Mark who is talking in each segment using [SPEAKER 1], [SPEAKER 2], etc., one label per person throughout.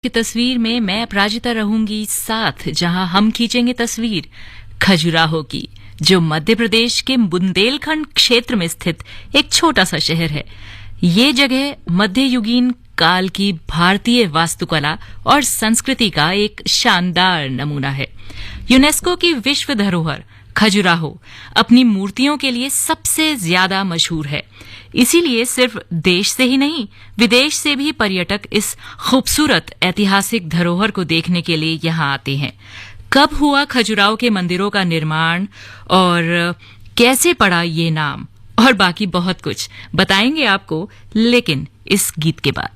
[SPEAKER 1] की तस्वीर में मैं अपराजिता रहूंगी साथ, जहां हम खींचेंगे तस्वीर खजुराहो की, जो मध्य प्रदेश के बुंदेलखंड क्षेत्र में स्थित एक छोटा सा शहर है। ये जगह मध्ययुगीन काल की भारतीय वास्तुकला और संस्कृति का एक शानदार नमूना है। यूनेस्को की विश्व धरोहर खजुराहो अपनी मूर्तियों के लिए सबसे ज्यादा मशहूर है। इसीलिए सिर्फ देश से ही नहीं, विदेश से भी पर्यटक इस खूबसूरत ऐतिहासिक धरोहर को देखने के लिए यहाँ आते हैं। कब हुआ खजुराहो के मंदिरों का निर्माण और कैसे पड़ा ये नाम, और बाकी बहुत कुछ बताएंगे आपको, लेकिन इस गीत के बाद।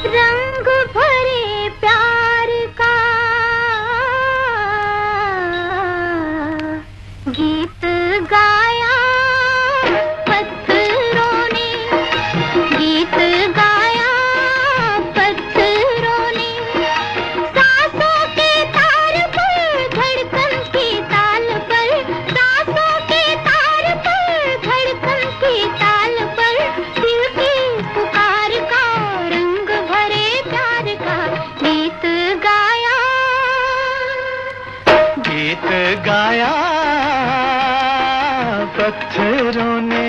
[SPEAKER 2] रंग भरे प्यार का गीत गाया पत्थरों ने, गीत गाया पत्थरों ने, सांसों के तार पर धड़कन की ताल पर, सांसों के तार पर धड़कन की ताल पर, दिल की पुकार का रंग भरे प्यार का गीत गाया,
[SPEAKER 3] गीत गाया पत्थरों ने।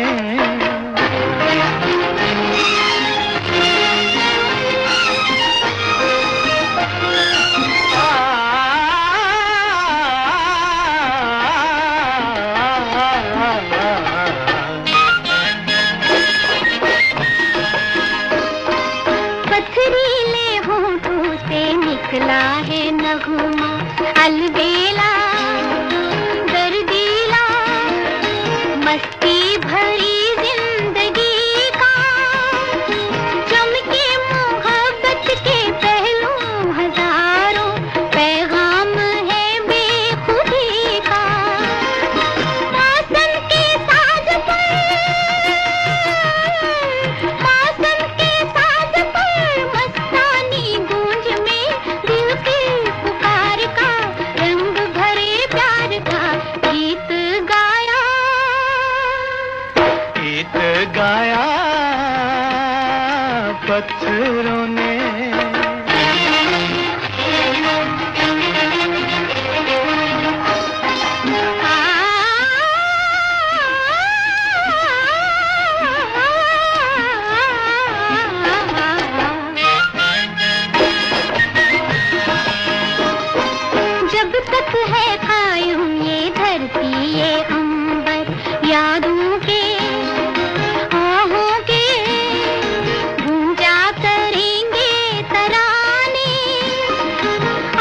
[SPEAKER 2] पथरीले होठों से निकला है नगमा, अलबेला दर्दीला, मस्ती भरी जिंदगी का, चमके मोहब्बत के पहलू हजारों, पैगाम है बेखुदी का, मौसम के साज पर, मौसम के साज पर, मस्तानी गूंज में दिल की पुकार का रंग भरे प्यार का गीत गाया,
[SPEAKER 3] गीत गाया पत्थरों ने।
[SPEAKER 2] जब तक है कायम ये धरती ये अंबर, यादों के आहों के गूंजा करेंगे तराने,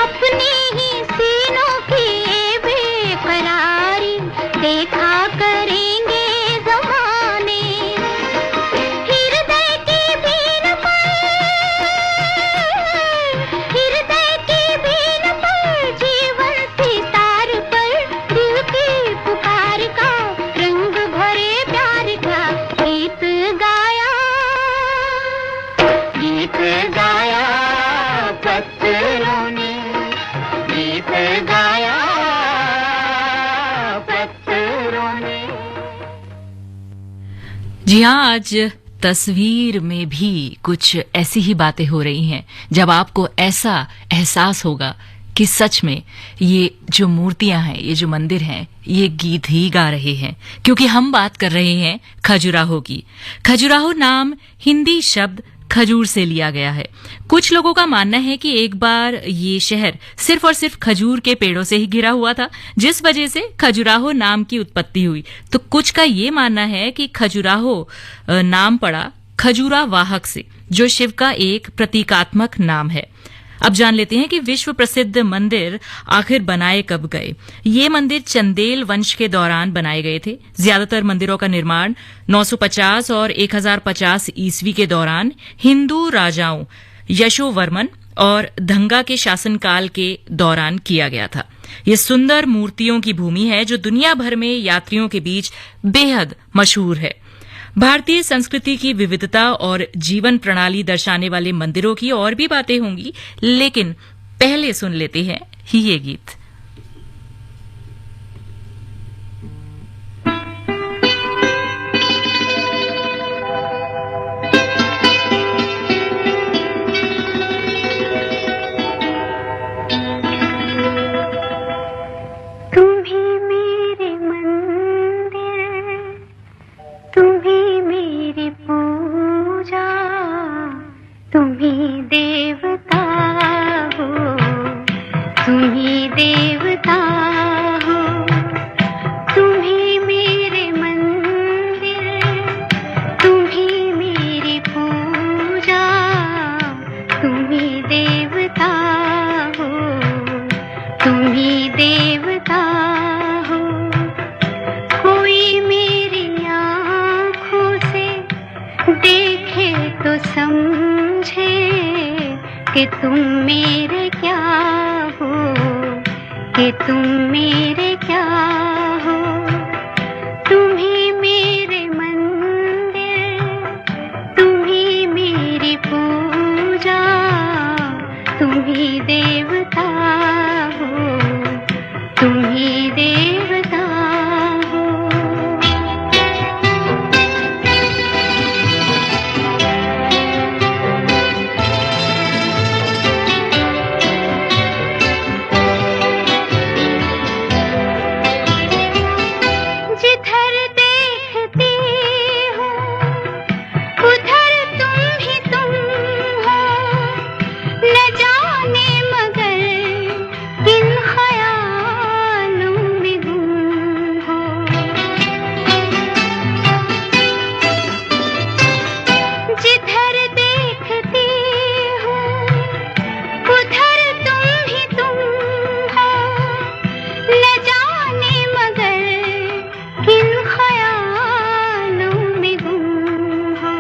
[SPEAKER 2] अपने ही सीनों की ये बेकरारी देखा करेंगे ज़माने, हृदय की बीन पर, हृदय की बीन पर, जीवन सितार पर, दिल की पुकार का रंग भरे प्यार का गीत गाया,
[SPEAKER 3] गीत गाया पत्थरों ने, गीत गाया पत्थरों ने।
[SPEAKER 1] जी हाँ, आज तस्वीर में भी कुछ ऐसी ही बातें हो रही हैं जब आपको ऐसा एहसास होगा कि सच में ये जो मूर्तियां हैं, ये जो मंदिर हैं, ये गीत ही गा रहे हैं, क्योंकि हम बात कर रहे हैं खजुराहो की। खजुराहो नाम हिंदी शब्द खजूर से लिया गया है। कुछ लोगों का मानना है कि एक बार ये शहर सिर्फ और सिर्फ खजूर के पेड़ों से ही घिरा हुआ था, जिस वजह से खजुराहो नाम की उत्पत्ति हुई। तो कुछ का ये मानना है कि खजुराहो नाम पड़ा खजूरा वाहक से, जो शिव का एक प्रतीकात्मक नाम है। अब जान लेते हैं कि विश्व प्रसिद्ध मंदिर आखिर बनाए कब गए। ये मंदिर चंदेल वंश के दौरान बनाए गए थे। ज्यादातर मंदिरों का निर्माण 950 और 1050 ईस्वी के दौरान हिंदू राजाओं यशोवर्मन और धंगा के शासनकाल के दौरान किया गया था। ये सुंदर मूर्तियों की भूमि है जो दुनिया भर में यात्रियों के बीच बेहद मशहूर है। भारतीय संस्कृति की विविधता और जीवन प्रणाली दर्शाने वाले मंदिरों की और भी बातें होंगी, लेकिन पहले सुन लेते हैं ये गीत।
[SPEAKER 2] कि तुम मेरे क्या हो, कि तुम मेरे क्या हो। तुम ही मेरे मंदिर, तुम ही मेरी पूजा, तुम ही देवता हो, तुम ही देवता हो। जिधर देखती हूँ उधर तुम ही तुम हो, न जाने मगर किन ख्यालों में गुम हो। जिधर देखती हूँ उधर तुम ही तुम हो, न जाने मगर किन ख्यालों में गुम हो।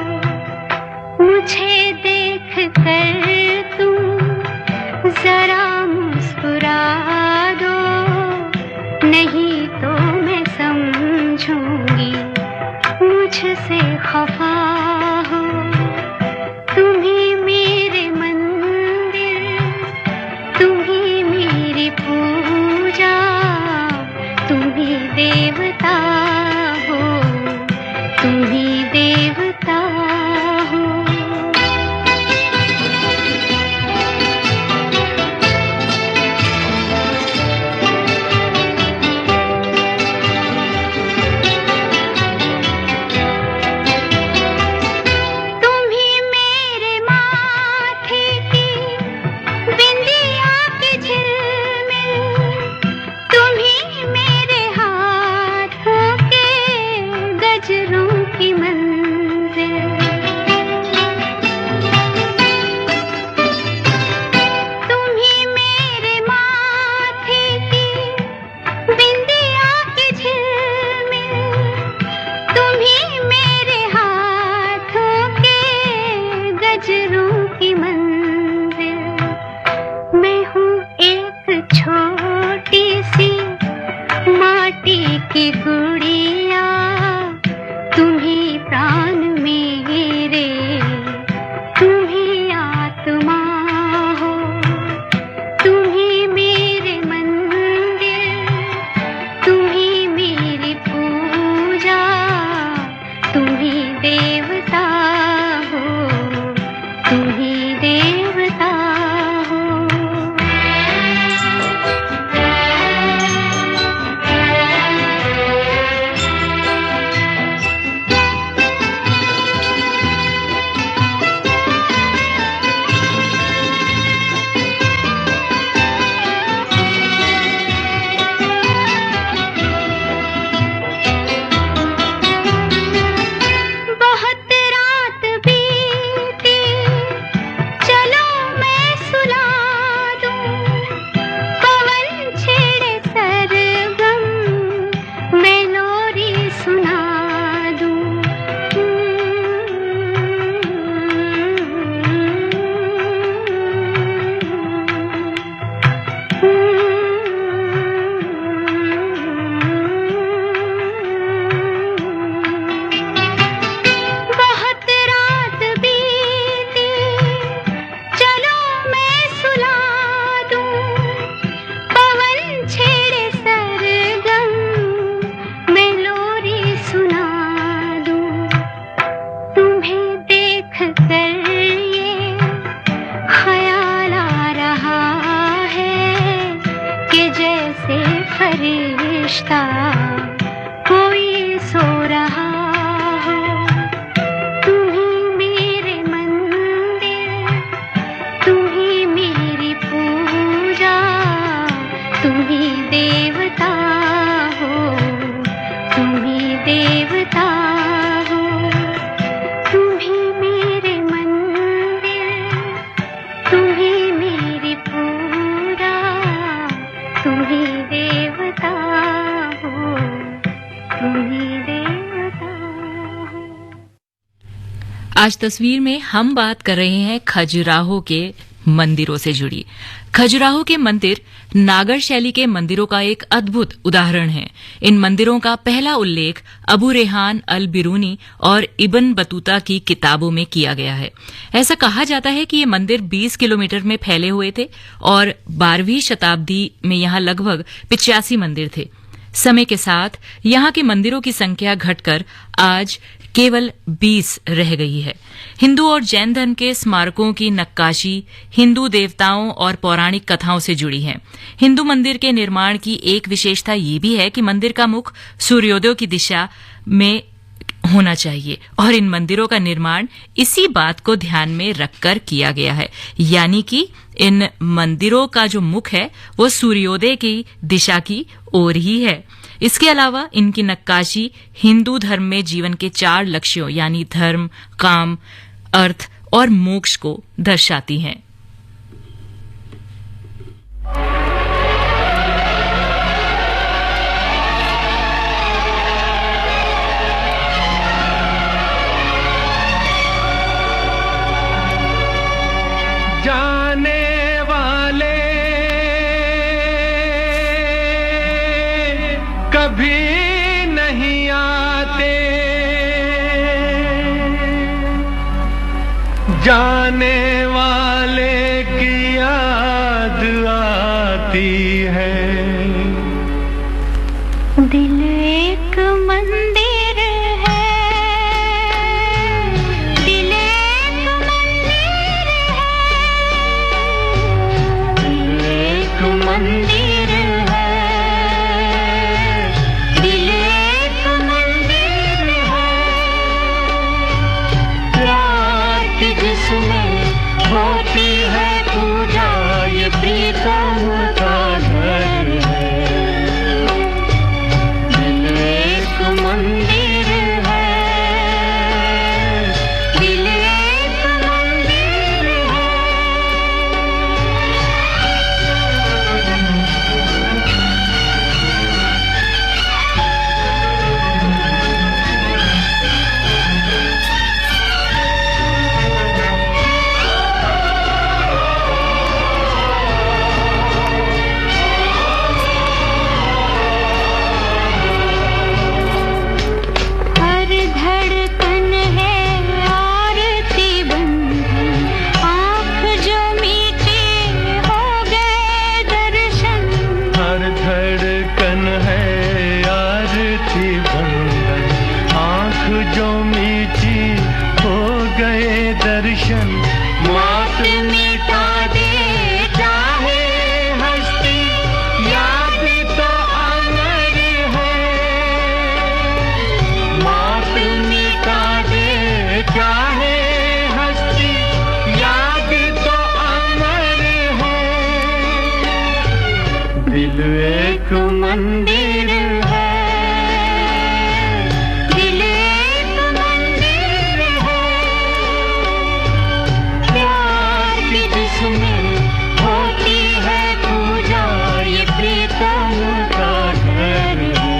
[SPEAKER 2] मुझे देख कर तुम जरा मुस्कुरा दो, नहीं तो मैं समझूंगी मुझसे खफा हो। तुम ही मेरे मंदिर, तुम ही मेरी पूजा, तुम ही देवता हो, तुम ही देवता हो। तुम ही मेरे माथे की बिंदिया की झिलमिल, तुम ही मेरे हाथों के गजरों की मंजिल। तुम ही मेरे माथे की बिंदिया की झिलमिल, तुम ही मेरे हाथों के गजरों की मंजिल। मैं हूँ एक छोटी सी माटी की गुड़िया, तुम ही प्राण मेरे, तुम ही आत्मा हो। तुम ही मेरे मंदिर, तुम ही मेरी पूजा, तुम ही देवता हो, तुम ही देवता हो। बहुत
[SPEAKER 1] आज तस्वीर में हम बात कर रहे हैं खजुराहो के मंदिरों से जुड़ी। खजुराहो के मंदिर नागर शैली के मंदिरों का एक अद्भुत उदाहरण है। इन मंदिरों का पहला उल्लेख अबू रेहान अल बिरूनी और इब्न बतूता की किताबों में किया गया है। ऐसा कहा जाता है कि ये मंदिर 20 किलोमीटर में फैले हुए थे और 12वीं शताब्दी में यहाँ लगभग 85 मंदिर थे। समय के साथ यहाँ के मंदिरों की संख्या घटकर आज केवल 20 रह गई है। हिंदू और जैन धर्म के स्मारकों की नक्काशी हिंदू देवताओं और पौराणिक कथाओं से जुड़ी है। हिंदू मंदिर के निर्माण की एक विशेषता ये भी है कि मंदिर का मुख सूर्योदय की दिशा में होना चाहिए और इन मंदिरों का निर्माण इसी बात को ध्यान में रखकर किया गया है, यानी कि इन मंदिरों का जो मुख है वो सूर्योदय की दिशा की ओर ही है। इसके अलावा इनकी नक्काशी हिंदू धर्म में जीवन के 4 लक्ष्यों यानी धर्म, काम, अर्थ और मोक्ष को दर्शाती हैं।
[SPEAKER 3] जाने वाले कभी नहीं आते, जाने वाले की याद आती है।
[SPEAKER 2] दिल एक मंदिर है, दिल एक मंदिर है, दिल एक मंदिर है, दिल एक मंदिर है। रात जिसमें होती है पूजा, ये प्रीतम का घर है। दिल एक मंदिर है, दिल एक मंदिर है। हर धड़कन है आरती बंधन, आँख जो मीठी हो गए दर्शन।
[SPEAKER 3] हर धड़कन है आरती बंधन, आँख जो मीठी हो गए दर्शन।
[SPEAKER 2] मौत मिटा दे चाहे हस्ती, याद तो अमर है। मौत मिटा दे चाहे हस्ती, याद तो अमर है।
[SPEAKER 3] दिल एक
[SPEAKER 2] मंदिर है, दिल एक मंदिर है। प्यार की जिसमें होती है पूजा, ये प्रीतम का घर है।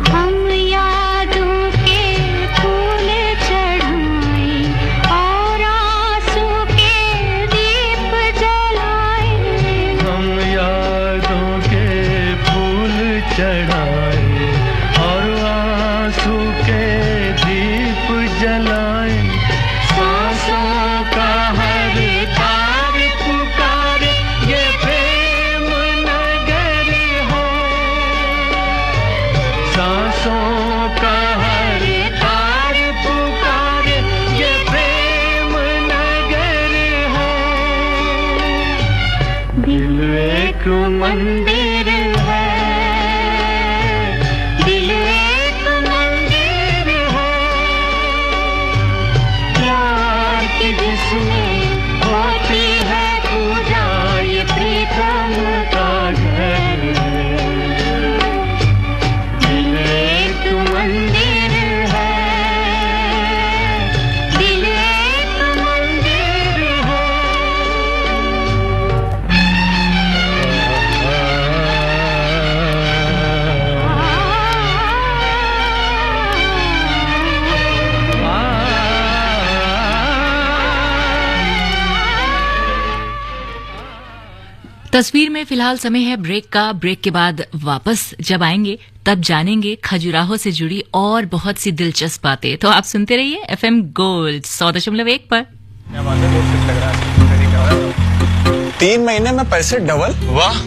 [SPEAKER 2] हम यादों के फूल चढ़ाएं और आंसू के दीप जलाएं।
[SPEAKER 3] हम यादों के फूल चढ़ाए और आंसू के दीप जलाए।
[SPEAKER 2] सांसों का हर तार पुकारे, ये प्रेम नगर है।
[SPEAKER 3] सांसों का
[SPEAKER 2] हर तार पुकारे, ये प्रेम नगर है। दिल एक मंदिर है, दिल एक मंदिर है। प्यार की जिसमें होती है पूजा, ये प्रीतम का घर है।
[SPEAKER 1] तस्वीर में फिलहाल समय है ब्रेक का। ब्रेक के बाद वापस जब आएंगे तब जानेंगे खजुराहो से जुड़ी और बहुत सी दिलचस्प बातें। तो आप सुनते रहिए FM गोल्ड 100.1 पर।
[SPEAKER 4] 3 महीने में पैसे डबल।
[SPEAKER 5] वाह,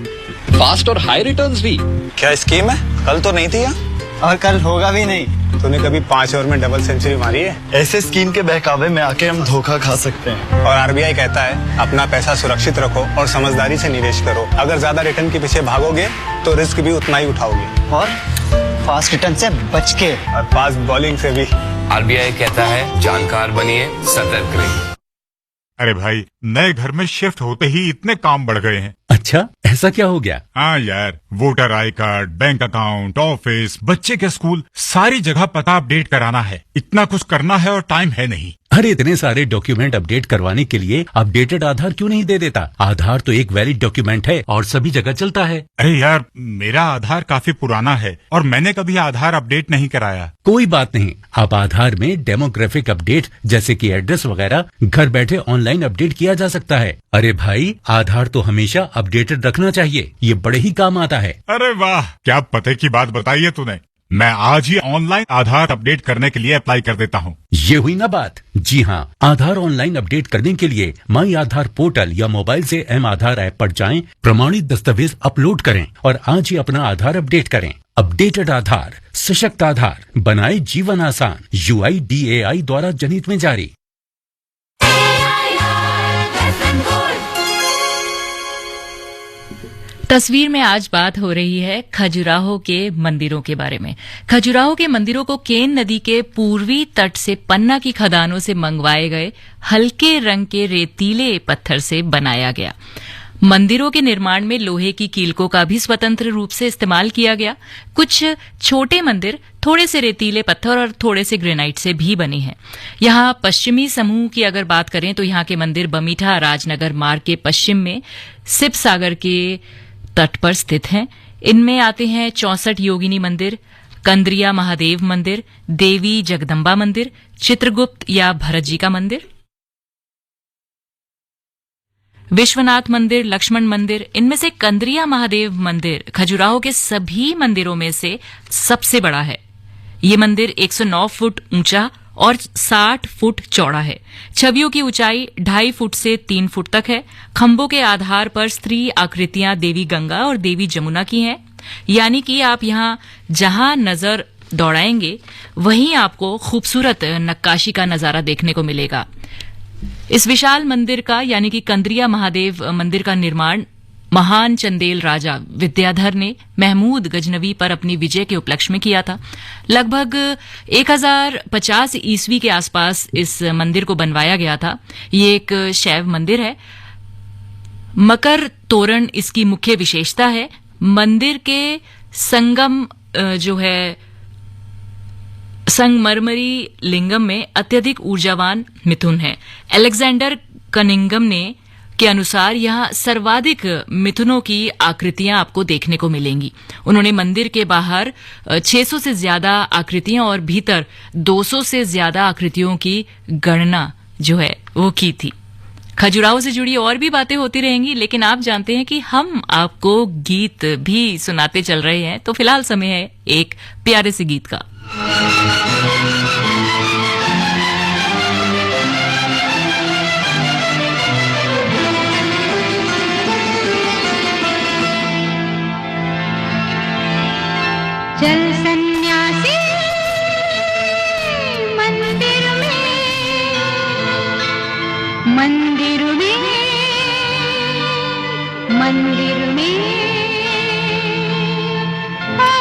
[SPEAKER 5] फास्ट और हाई रिटर्न्स भी।
[SPEAKER 4] क्या स्कीम है? कल तो नहीं थी यहाँ।
[SPEAKER 6] और कल होगा भी नहीं।
[SPEAKER 4] तूने कभी 5 ओवर में डबल सेंचुरी मारी है?
[SPEAKER 6] ऐसे स्कीम के बहकावे में आके हम धोखा खा सकते हैं।
[SPEAKER 4] और RBI कहता है अपना पैसा सुरक्षित रखो और समझदारी से निवेश करो। अगर ज्यादा रिटर्न के पीछे भागोगे तो रिस्क भी उतना ही उठाओगे।
[SPEAKER 6] और फास्ट रिटर्न से बच के।
[SPEAKER 4] और फास्ट बॉलिंग से भी।
[SPEAKER 5] RBI कहता है जानकार बनिए, सतर्क रहिए।
[SPEAKER 7] अरे भाई, नए घर में शिफ्ट होते ही इतने काम बढ़ गए हैं।
[SPEAKER 8] अच्छा, ऐसा क्या हो गया?
[SPEAKER 7] हाँ यार, voter I card, bank account, office, बच्चे के स्कूल, सारी जगह पता अपडेट कराना है। इतना कुछ करना है और टाइम है नहीं।
[SPEAKER 8] अरे इतने सारे डॉक्यूमेंट अपडेट करवाने के लिए अपडेटेड आधार क्यों नहीं दे देता? आधार तो एक वैलिड डॉक्यूमेंट है और सभी जगह चलता है।
[SPEAKER 7] अरे यार, मेरा आधार काफी पुराना है और मैंने कभी आधार अपडेट नहीं कराया।
[SPEAKER 8] कोई बात नहीं, अब आधार में डेमोग्राफिक अपडेट जैसे कि एड्रेस वगैरह घर बैठे ऑनलाइन अपडेट किया जा सकता है। अरे भाई, आधार तो हमेशा अपडेटेड रखना चाहिए, ये बड़े ही काम आता है।
[SPEAKER 7] अरे वाह, क्या पते की बात बताई है तूने। मैं आज ही ऑनलाइन आधार अपडेट करने के लिए अप्लाई कर देता हूँ।
[SPEAKER 8] ये हुई ना बात। जी हाँ, आधार ऑनलाइन अपडेट करने के लिए माई आधार पोर्टल या मोबाइल से M-आधार ऐप पर जाएं, प्रमाणित दस्तावेज अपलोड करें और आज ही अपना आधार अपडेट करें। अपडेटेड आधार, सशक्त आधार, बनाए जीवन आसान। UIDAI द्वारा जनहित में जारी।
[SPEAKER 1] तस्वीर में आज बात हो रही है खजुराहो के मंदिरों के बारे में। खजुराहो के मंदिरों को केन नदी के पूर्वी तट से पन्ना की खदानों से मंगवाए गए हल्के रंग के रेतीले पत्थर से बनाया गया। मंदिरों के निर्माण में लोहे की कीलकों का भी स्वतंत्र रूप से इस्तेमाल किया गया। कुछ छोटे मंदिर थोड़े से रेतीले पत्थर और थोड़े से ग्रेनाइट से भी बने हैं। यहाँ पश्चिमी समूह की अगर बात करें तो यहाँ के मंदिर बमीठा राजनगर मार्ग के पश्चिम में सिप सागर के तट पर स्थित हैं। इनमें आते हैं 64 योगिनी मंदिर, कंद्रिया महादेव मंदिर, देवी जगदम्बा मंदिर, चित्रगुप्त या भरत जी का मंदिर, विश्वनाथ मंदिर, लक्ष्मण मंदिर। इनमें से कंद्रिया महादेव मंदिर खजुराहो के सभी मंदिरों में से सबसे बड़ा है। ये मंदिर 109 फुट ऊंचा और 60 फुट चौड़ा है। छवियों की ऊंचाई 2.5 फुट से 3 फुट तक है। खंभों के आधार पर स्त्री आकृतियां देवी गंगा और देवी जमुना की हैं। यानी कि आप यहां जहां नजर दौड़ाएंगे वहीं आपको खूबसूरत नक्काशी का नजारा देखने को मिलेगा। इस विशाल मंदिर का यानी कि कंद्रिया महादेव मंदिर का निर्माण महान चंदेल राजा विद्याधर ने महमूद गजनवी पर अपनी विजय के उपलक्ष्य में किया था। लगभग 1050 ईस्वी के आसपास इस मंदिर को बनवाया गया था। ये एक शैव मंदिर है। मकर तोरण इसकी मुख्य विशेषता है। मंदिर के संगम जो है संगमरमरी लिंगम में अत्यधिक ऊर्जावान मिथुन है। अलेक्जेंडर कनिंगम ने के अनुसार यहां सर्वाधिक मिथुनों की आकृतियां आपको देखने को मिलेंगी। उन्होंने मंदिर के बाहर 600 से ज्यादा आकृतियां और भीतर 200 से ज्यादा आकृतियों की गणना जो है वो की थी। खजुराहो से जुड़ी और भी बातें होती रहेंगी, लेकिन आप जानते हैं कि हम आपको गीत भी सुनाते चल रहे हैं। तो फिलहाल समय है एक प्यारे से गीत का।
[SPEAKER 2] चल सन्यासी मंदिर में, मंदिर में, मंदिर में ओ,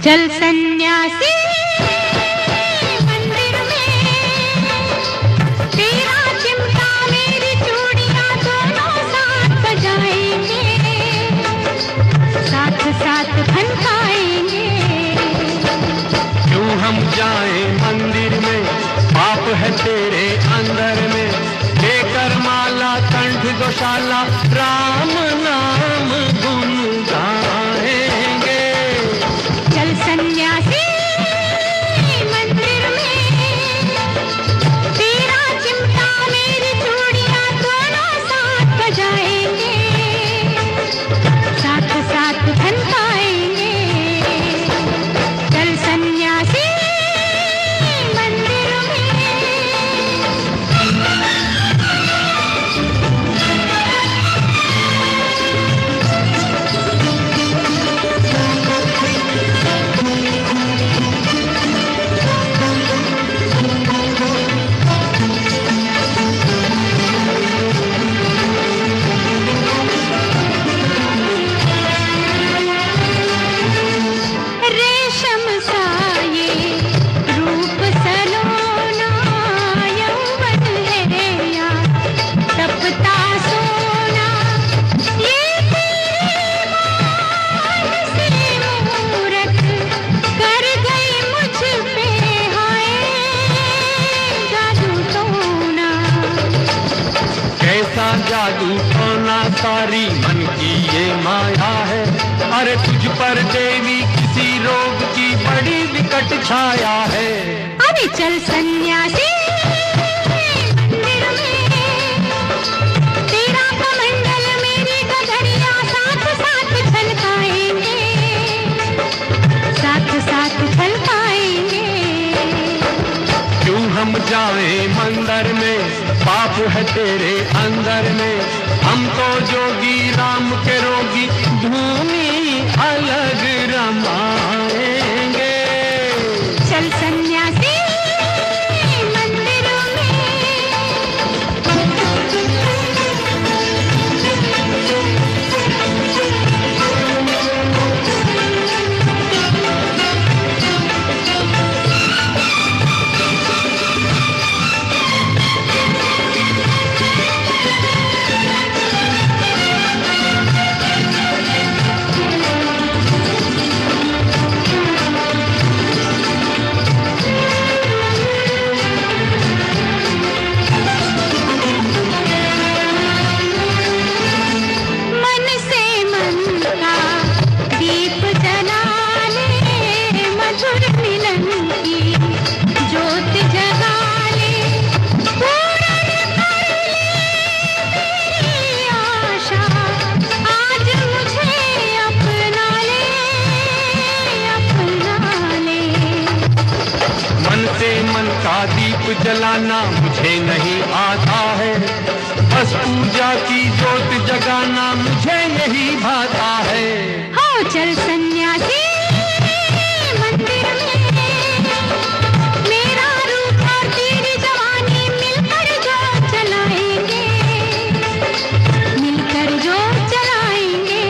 [SPEAKER 2] चल सन्यासी मंदिर में, तेरा चिमटा मेरी चूड़ियां दोनों साथ बजाएंगे, साथ साथ खनकाएंगे।
[SPEAKER 3] क्यों हम जाए मंदिर में, पाप है तेरे अंदर में, लेकर माला कंठ गौशाला राम नाम गुन गाएंगे।
[SPEAKER 2] चल सन्यासी मंदिर में,
[SPEAKER 3] कैसा जादू टोना सारी मन की ये माया है। अरे तुझ पर देवी किसी रोग की बड़ी विकट छाया है।
[SPEAKER 2] अरे चल सन्यासी मंदिर में, तेरा कमंडल मेरी गगरिया साथ साथ छलकाएंगे, साथ साथ छलकाएंगे।
[SPEAKER 3] क्यों हम जाए मंदिर में, पाप है तेरे अंदर में। हम तो जोगी राम के रोगी, धूनी अलग रमाएंगे।
[SPEAKER 2] चल सन्यासी मंदिर मन से मन का दीप जला ले, मधुर मिलन की ज्योत जगा ले, पूर्ण कर ले मेरी आशा, आज मुझे अपना ले, अपना ले।
[SPEAKER 3] मन से मन का दीप जलाना मुझे नहीं आता है, बस पूजा की ज्योत जगाना मुझे यही भाता है।
[SPEAKER 2] हो चल सन्यासी मंदिर में, मेरा रूप और तेरी जवानी मिलकर जो चलाएंगे, मिलकर जो चलाएंगे।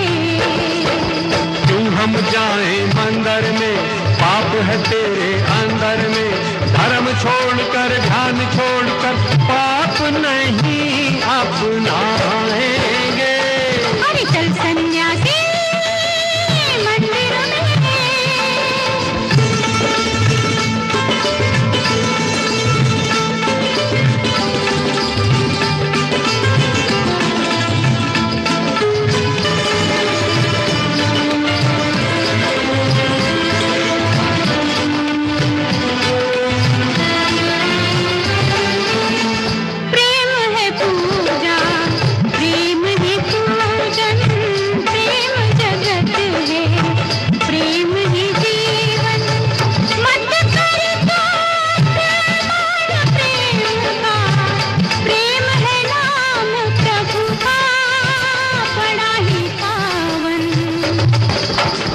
[SPEAKER 3] क्यों हम जाए मंदिर में, पाप है तेरे अंदर में। धर्म छोड़कर ध्यान छोड़कर पाप नहीं अपनाएंगे।
[SPEAKER 2] अरे चल सन्यासी मंदिर में। प्रेम है पूजा, प्रेम ही पूजन, प्रेम जगत है, प्रेम ही जीवन। मत कर मान प्रेम का, प्रेम है नाम प्रभु का, बड़ा ही पावन।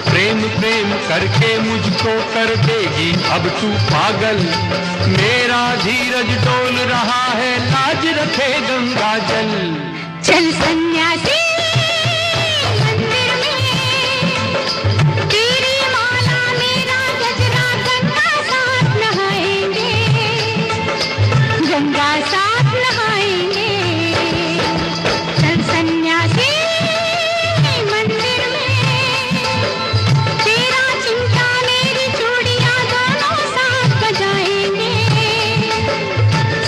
[SPEAKER 3] प्रेम प्रेम करके मुझको कर देगी अब तू पागल। मेरा धीरज डोल रहा है, लाज रखे गंगा जल।
[SPEAKER 2] चल सन्यासी मंदिर में, तेरी माला मेरा गजरा गंगा साथ नहाएंगे, गंगा साथ नहाएंगे। चल सन्यासी मंदिर में, तेरा चिंता मेरी चूड़ियां दोनों साथ बजाएंगे,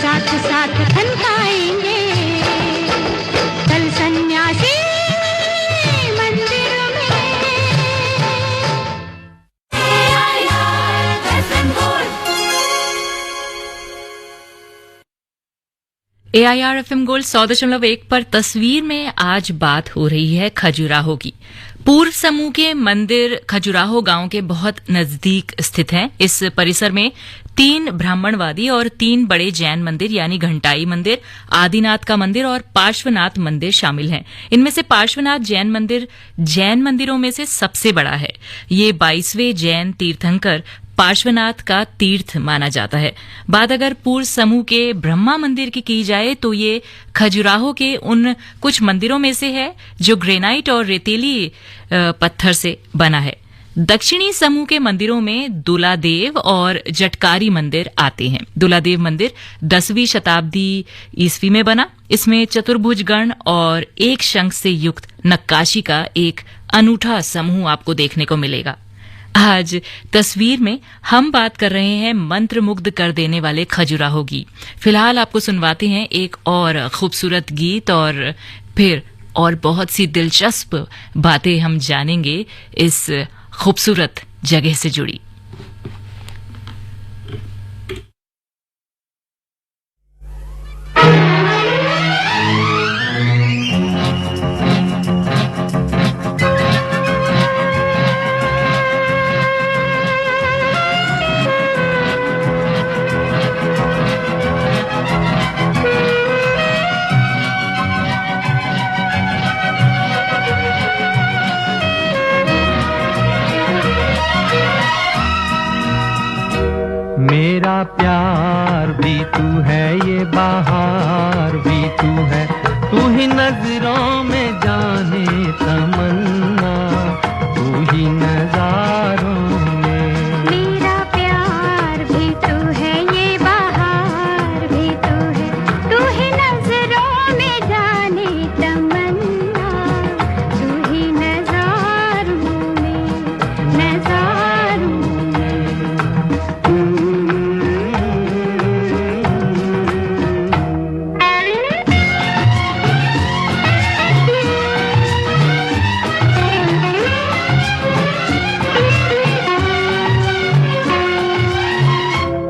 [SPEAKER 2] साथ साथ खनकाएंगे। चल सन्यासी मंदिर में।
[SPEAKER 1] AIR FM गोल्ड 100.1 पर तस्वीर में आज बात हो रही है खजुराहो की। पूर्व समूह के मंदिर खजुराहो गांव के बहुत नजदीक स्थित हैं। इस परिसर में 3 ब्राह्मणवादी और 3 बड़े जैन मंदिर यानी घंटाई मंदिर, आदिनाथ का मंदिर और पार्श्वनाथ मंदिर शामिल हैं। इनमें से पार्श्वनाथ जैन मंदिर जैन मंदिरों में से सबसे बड़ा है। ये 22वें जैन तीर्थंकर पार्श्वनाथ का तीर्थ माना जाता है। बात अगर पूर्व समूह के ब्रह्मा मंदिर की जाए तो ये खजुराहो के उन कुछ मंदिरों में से है जो ग्रेनाइट और रेतीली पत्थर से बना है। दक्षिणी समूह के मंदिरों में दुलादेव और जटकारी मंदिर आते हैं। दुलादेव मंदिर 10वीं शताब्दी ईस्वी में बना। इसमें चतुर्भुज गण और एक शंख से युक्त नक्काशी का एक अनूठा समूह आपको देखने को मिलेगा। आज तस्वीर में हम बात कर रहे हैं मंत्रमुग्ध कर देने वाले खजुराहो की। फिलहाल आपको सुनवाते हैं एक और खूबसूरत गीत और फिर और बहुत सी दिलचस्प बातें हम जानेंगे इस खूबसूरत जगह से जुड़ी।
[SPEAKER 3] मेरा प्यार भी तू है, ये बहार भी तू है, तू ही नजरों में जाने तमन्ना, तू ही नजारों में।
[SPEAKER 2] मेरा प्यार भी तू है, ये बहार भी तू है, तू ही नजरों में जाने तमन्ना, तू ही नजारों में, नजारों में।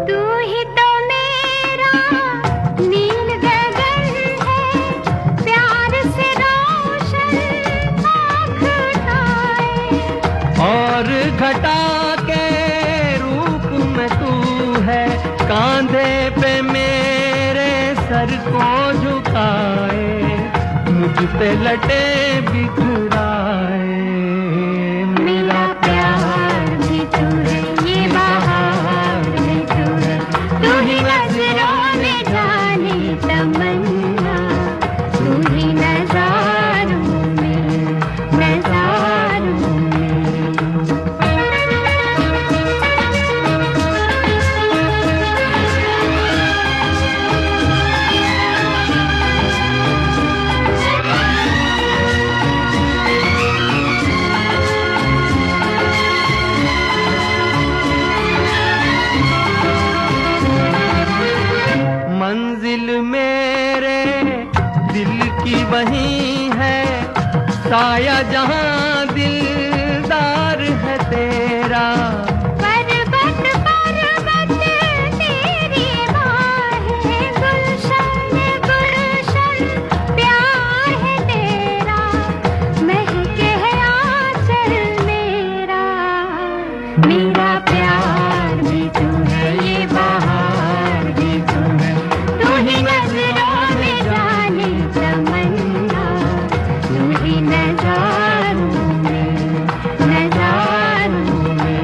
[SPEAKER 2] तू ही तो मेरा नील गगन है, प्यार से रोशन आँख उठाए।
[SPEAKER 3] और घटा के रूप में तू है, कांधे पे मेरे सर को झुकाए, मुझ पे लटे बिखराए।
[SPEAKER 2] मेरा प्यार भी तू है, ये बहार भी तू है, तू ही नजरों में जाने तमन्ना, तू ही नजारों में, नजारों में।
[SPEAKER 3] मंजिल मेरे दिल की वही है, साया जहां दिलदार है तेरा।
[SPEAKER 2] पर्वत पर्वत तेरी बाहें, गुलशन गुलशन प्यार है तेरा, महके है आंचल मेरा। मेरा प्यार भी तू है, ये बहार भी तू है, तू ही नजरों में जाने तमन्ना, तू ही नजारों में, नजारों में।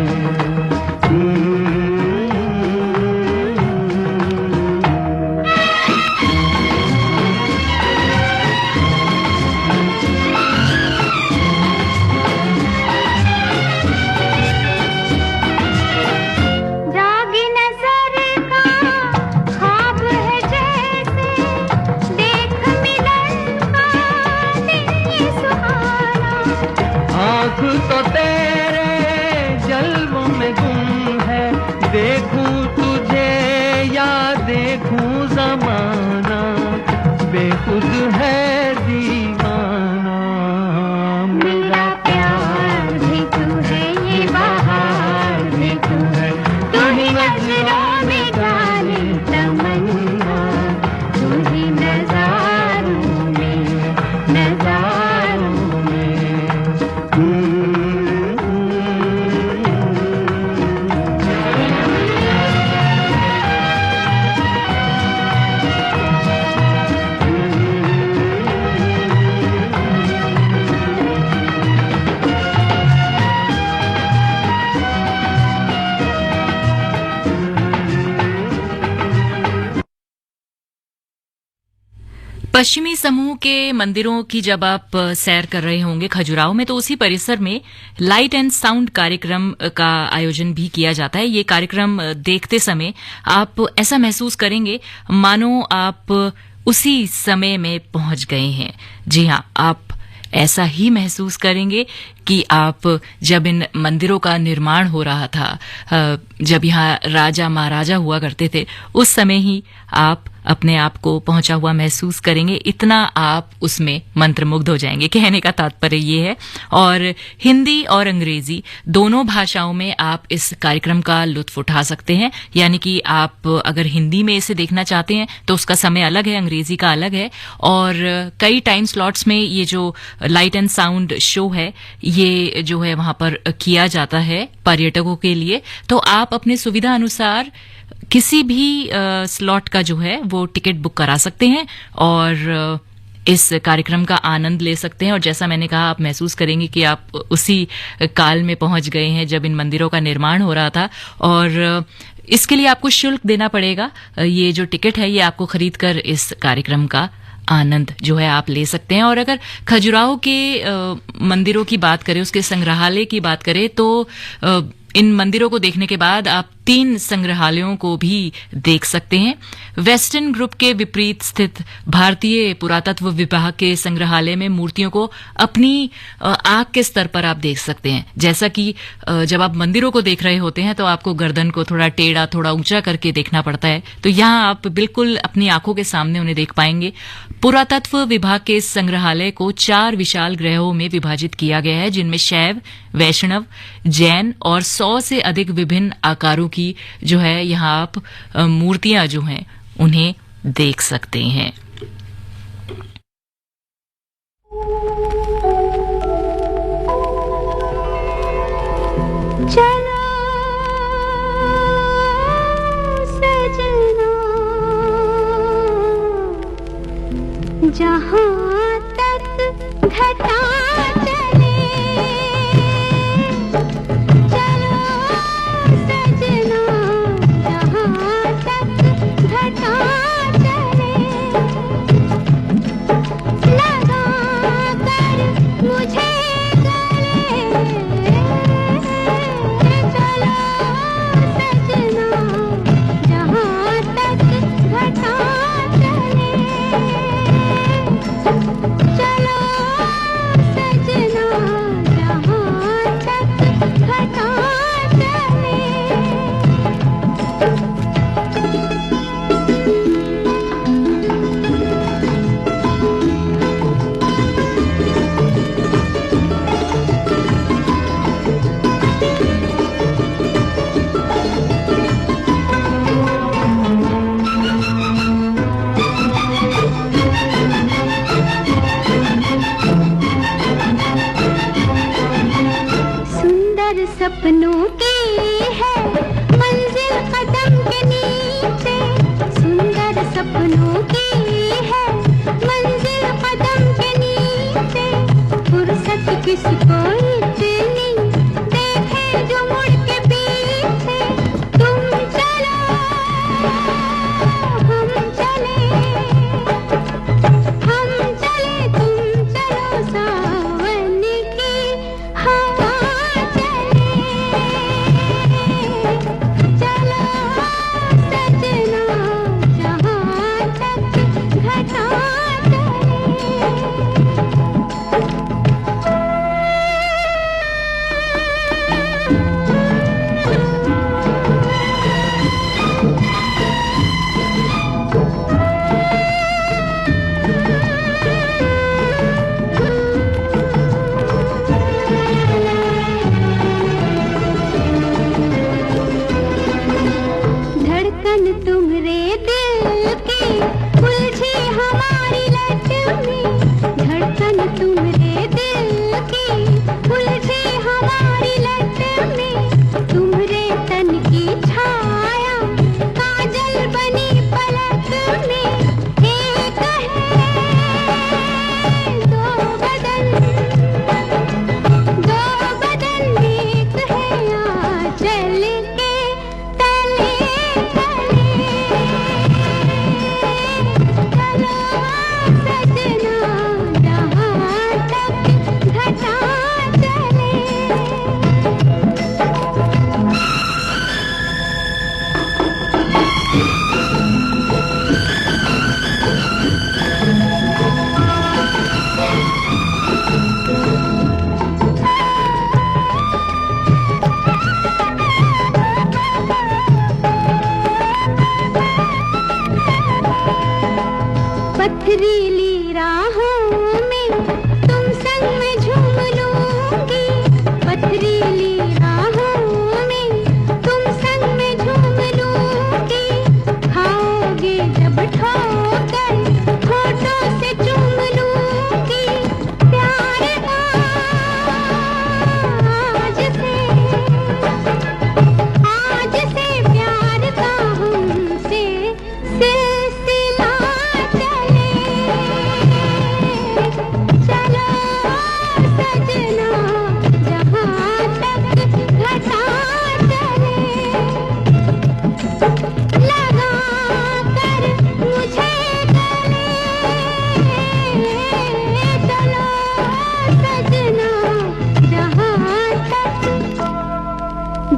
[SPEAKER 2] जागी नजर का ख्वाब है जैसे, देख मिलन का दिन ये सुहाना।
[SPEAKER 3] आँख तो तेरे जल्वों में गुम है, देखूं तुझे या देखूं जमाना, बेखुद है दीवाना।
[SPEAKER 2] मेरा प्यार भी तू है, ये बहार भी तू है, तू ही नजरों में जाने तमन्ना, तू ही नजारों में, नजारों में।
[SPEAKER 1] पश्चिमी समूह के मंदिरों की जब आप सैर कर रहे होंगे खजुराहो में, तो उसी परिसर में लाइट एंड साउंड कार्यक्रम का आयोजन भी किया जाता है। ये कार्यक्रम देखते समय आप ऐसा महसूस करेंगे मानो आप उसी समय में पहुंच गए हैं। जी हाँ, आप ऐसा ही महसूस करेंगे कि आप जब इन मंदिरों का निर्माण हो रहा था, जब यहाँ राजा महाराजा हुआ करते थे, उस समय ही आप अपने आप को पहुंचा हुआ महसूस करेंगे। इतना आप उसमें मंत्रमुग्ध हो जाएंगे। कहने का तात्पर्य ये है। और हिंदी और अंग्रेजी दोनों भाषाओं में आप इस कार्यक्रम का लुत्फ उठा सकते हैं। यानी कि आप अगर हिंदी में इसे देखना चाहते हैं तो उसका समय अलग है, अंग्रेजी का अलग है। और कई टाइम स्लॉट्स में ये जो लाइट एंड साउंड शो है, ये जो है वहां पर किया जाता है पर्यटकों के लिए। तो आप अपने सुविधा अनुसार किसी भी स्लॉट का जो है वो टिकट बुक करा सकते हैं और इस कार्यक्रम का आनंद ले सकते हैं। और जैसा मैंने कहा, आप महसूस करेंगे कि आप उसी काल में पहुंच गए हैं जब इन मंदिरों का निर्माण हो रहा था। और इसके लिए आपको शुल्क देना पड़ेगा। ये जो टिकट है ये आपको खरीद कर इस कार्यक्रम का आनंद जो है आप ले सकते हैं। और अगर खजुराहो के मंदिरों की बात करें, उसके संग्रहालय की बात करें, तो इन मंदिरों को देखने के बाद आप 3 संग्रहालयों को भी देख सकते हैं। वेस्टर्न ग्रुप के विपरीत स्थित भारतीय पुरातत्व विभाग के संग्रहालय में मूर्तियों को अपनी आंख के स्तर पर आप देख सकते हैं। जैसा कि जब आप मंदिरों को देख रहे होते हैं तो आपको गर्दन को थोड़ा टेढ़ा, थोड़ा ऊंचा करके देखना पड़ता है, तो यहाँ आप बिल्कुल अपनी आंखों के सामने उन्हें देख पाएंगे। पुरातत्व विभाग के इस संग्रहालय को 4 विशाल गृहों में विभाजित किया गया है, जिनमें शैव, वैष्णव, जैन और 100 से अधिक विभिन्न आकारों की जो है यहाँ आप मूर्तियां जो हैं उन्हें देख सकते हैं।
[SPEAKER 2] चलो सजना, जहाँ तक घटा चले, चलो सजना, जहाँ तक घटा चले, लगा कर मुझे गले, चलो सजना, जहाँ तक घटा चले, चलो सजना, जहाँ तक घटा चले। सुंदर सपनों की है मंजिल कदम के नीचे, सुंदर सपनों की है मंजिल कदम के नीचे, फुर्सत किसको इतनी देखे जो मुड़ के पीछे, तुम चलो हम चले, हम चले तुम चलो, सावन की हवा चले,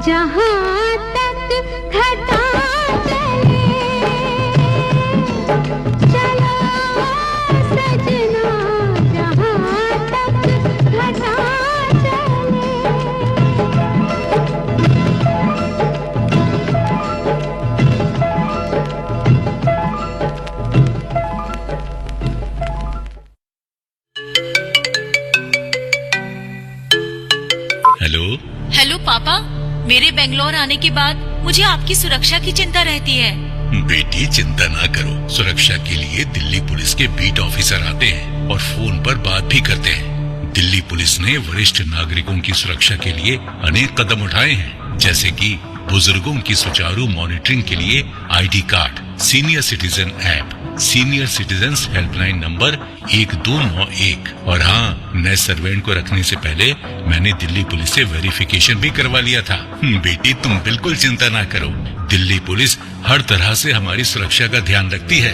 [SPEAKER 2] जहाँ तक घटा चले चलो सजना, जहाँ तक घटा चले।
[SPEAKER 8] हेलो
[SPEAKER 1] हेलो पापा, मेरे बेंगलोर आने के बाद मुझे आपकी सुरक्षा की चिंता रहती है।
[SPEAKER 8] बेटी, चिंता ना करो। सुरक्षा के लिए दिल्ली पुलिस के बीट ऑफिसर आते हैं और फोन पर बात भी करते हैं। दिल्ली पुलिस ने वरिष्ठ नागरिकों की सुरक्षा के लिए अनेक कदम उठाए हैं, जैसे कि बुजुर्गों की सुचारू मॉनिटरिंग के लिए ID card, senior citizen app, senior citizens helpline number 1291 और हाँ, नए सर्वेंट को रखने से पहले मैंने दिल्ली पुलिस से वेरिफिकेशन भी करवा लिया था। बेटी, तुम बिल्कुल चिंता ना करो। दिल्ली पुलिस हर तरह से हमारी सुरक्षा का ध्यान रखती है।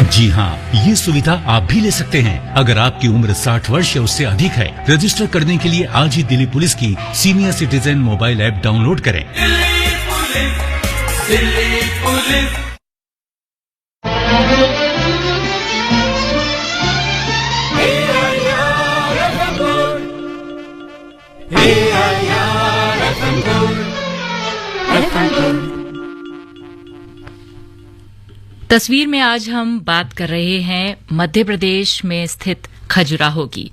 [SPEAKER 8] जी हाँ, ये सुविधा आप भी ले सकते हैं अगर आपकी उम्र 60 वर्ष या उससे अधिक है। रजिस्टर करने के लिए आज ही दिल्ली पुलिस की senior citizen mobile app download करें।
[SPEAKER 3] दिल्ली पुलिस।
[SPEAKER 1] तस्वीर में आज हम बात कर रहे हैं मध्य प्रदेश में स्थित खजुराहो की।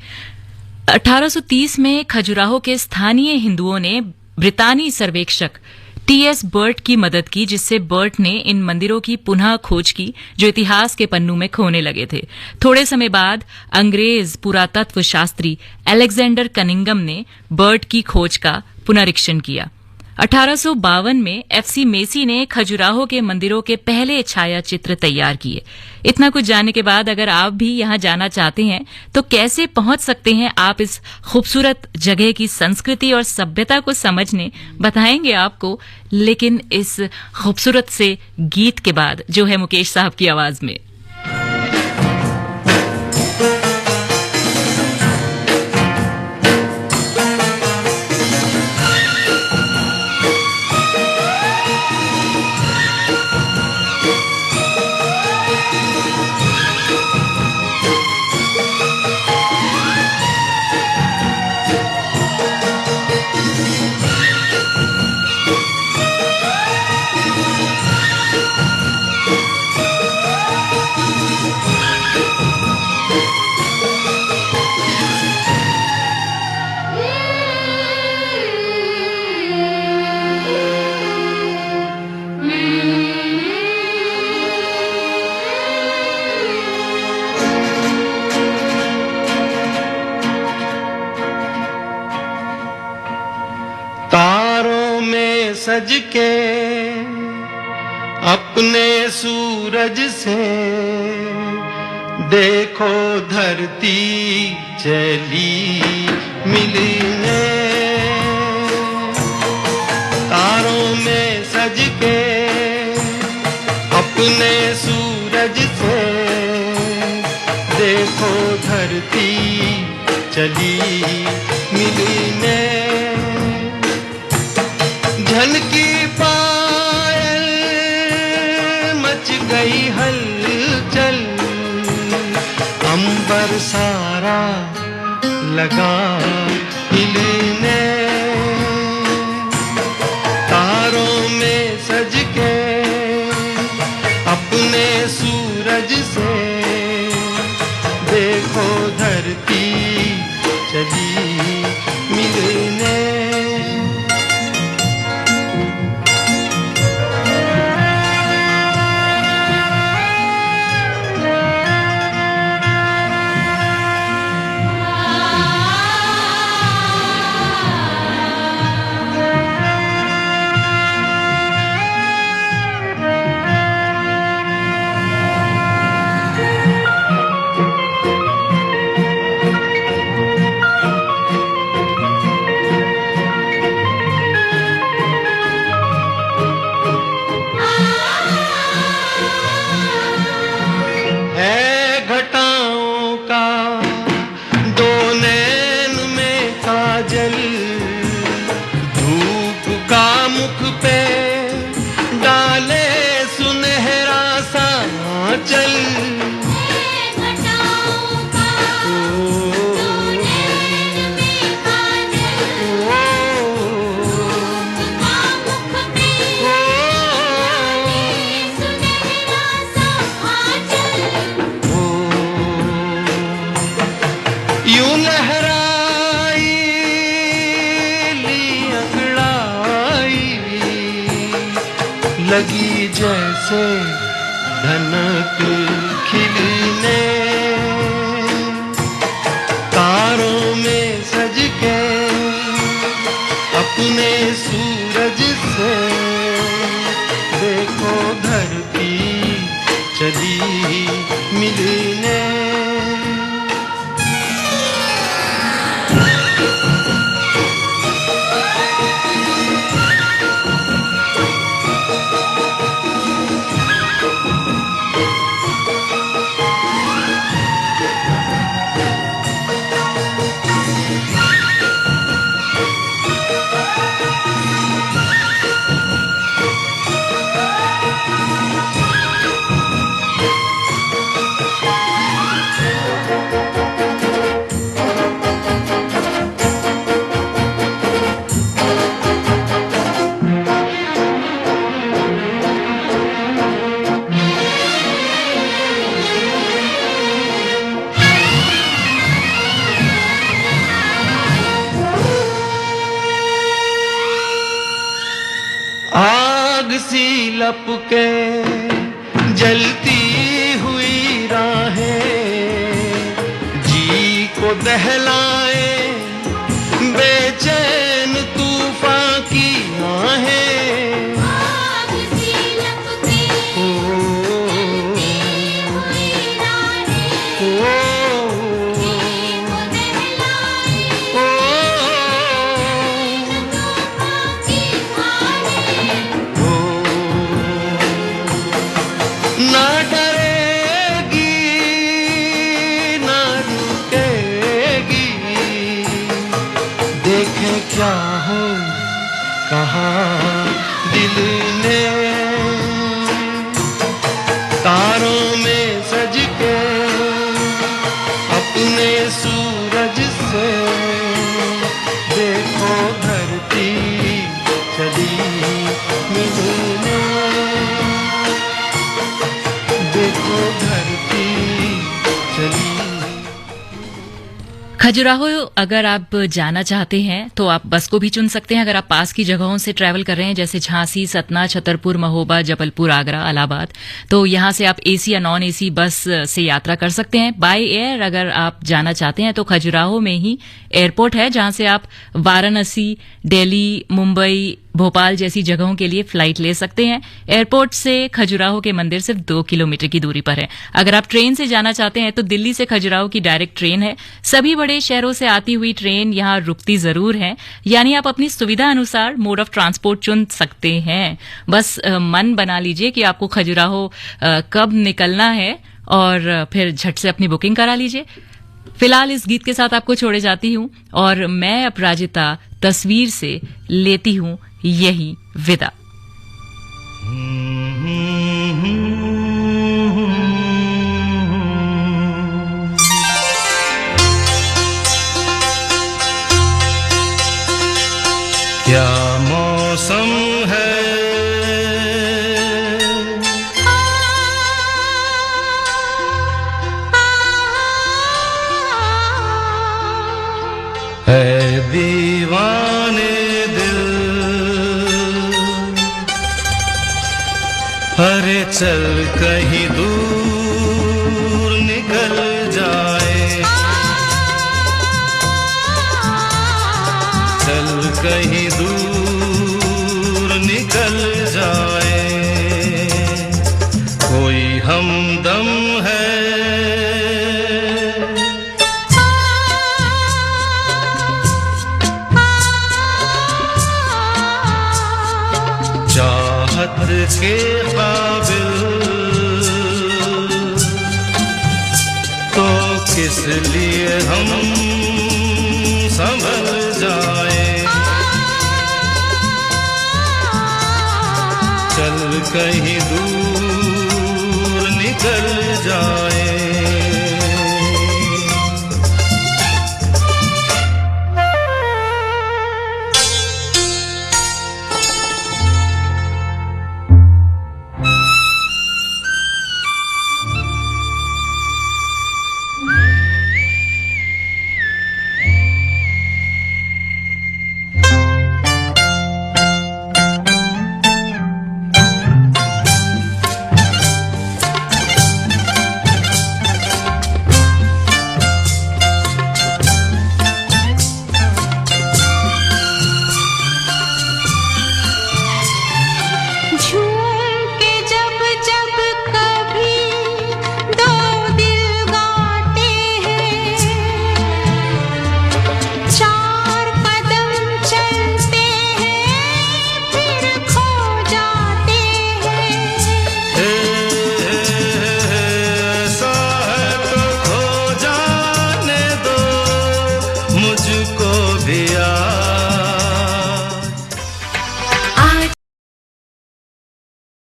[SPEAKER 1] 1830 में खजुराहो के स्थानीय हिंदुओं ने ब्रितानी सर्वेक्षक टीएस बर्ट की मदद की, जिससे बर्ट ने इन मंदिरों की पुनः खोज की जो इतिहास के पन्नों में खोने लगे थे। थोड़े समय बाद अंग्रेज पुरातत्व शास्त्री अलेक्जेंडर कनिंगम ने बर्ट की खोज का पुनरीक्षण किया। 1852 में एफसी मेसी ने खजुराहो के मंदिरों के पहले छायाचित्र तैयार किए। इतना कुछ जानने के बाद अगर आप भी यहां जाना चाहते हैं तो कैसे पहुंच सकते हैं आप इस खूबसूरत जगह की संस्कृति और सभ्यता को समझने, बताएंगे आपको, लेकिन इस खूबसूरत से गीत के बाद जो है मुकेश साहब की आवाज में।
[SPEAKER 3] तारों में सज के अपने सूरज से देखो धरती चली मिलने। तारों में सज के अपने सूरज से देखो धरती चली मिलने। झनकी पायल मच गई हलचल, अंबर सारा लगा हिलने। तारों में सज के अपने सूरज से देखो धरती चली मिलने। यूं लहराई ली अंगड़ाई लगी जैसे धनक खिलने तारों में सज के अपने सूरज से देखो धरती चली मिलने आग सी लपके जलती हुई राहें जी को दहलाए बेचैन तूफान की आहें
[SPEAKER 2] आग सी लपके जलती हुई राहें
[SPEAKER 3] ओ
[SPEAKER 2] जी को दहलाए तूफान की आहें
[SPEAKER 3] ना डरेगी ना रुकेगी देखे क्या हो कहा दिल ने तारों में सज के अपने सूरज से देखो धरती चली मिलने देखो धरती चली
[SPEAKER 1] खजुराहो अगर आप जाना चाहते हैं तो आप बस को भी चुन सकते हैं। अगर आप पास की जगहों से ट्रैवल कर रहे हैं जैसे झांसी, सतना, छतरपुर, महोबा, जबलपुर, आगरा, इलाहाबाद, तो यहां से आप एसी या नॉन एसी बस से यात्रा कर सकते हैं। बाय एयर अगर आप जाना चाहते हैं तो खजुराहो में ही एयरपोर्ट है जहां से आप वाराणसी, दिल्ली, मुंबई, भोपाल जैसी जगहों के लिए फ्लाइट ले सकते हैं। एयरपोर्ट से खजुराहो के मंदिर सिर्फ 2 किलोमीटर की दूरी पर है। अगर आप ट्रेन से जाना चाहते हैं तो दिल्ली से खजुराहो की डायरेक्ट ट्रेन है। सभी बड़े शहरों से आती हुई ट्रेन यहां रुकती जरूर है, यानी आप अपनी सुविधा अनुसार मोड ऑफ ट्रांसपोर्ट चुन सकते हैं। बस मन बना लीजिए कि आपको खजुराहो कब निकलना है और फिर झट से अपनी बुकिंग करा लीजिए। फिलहाल इस गीत के साथ आपको छोड़े जाती हूं और मैं अपराजिता तस्वीर से लेती हूं यही विदा।
[SPEAKER 3] क्या मौसम है दीवाने दिल अरे चल कहीं दूर निकल जाए चल कहीं दूर निकल जाए कोई हमदम है के काबिल तो किस लिए हम संभल जाए चल कहीं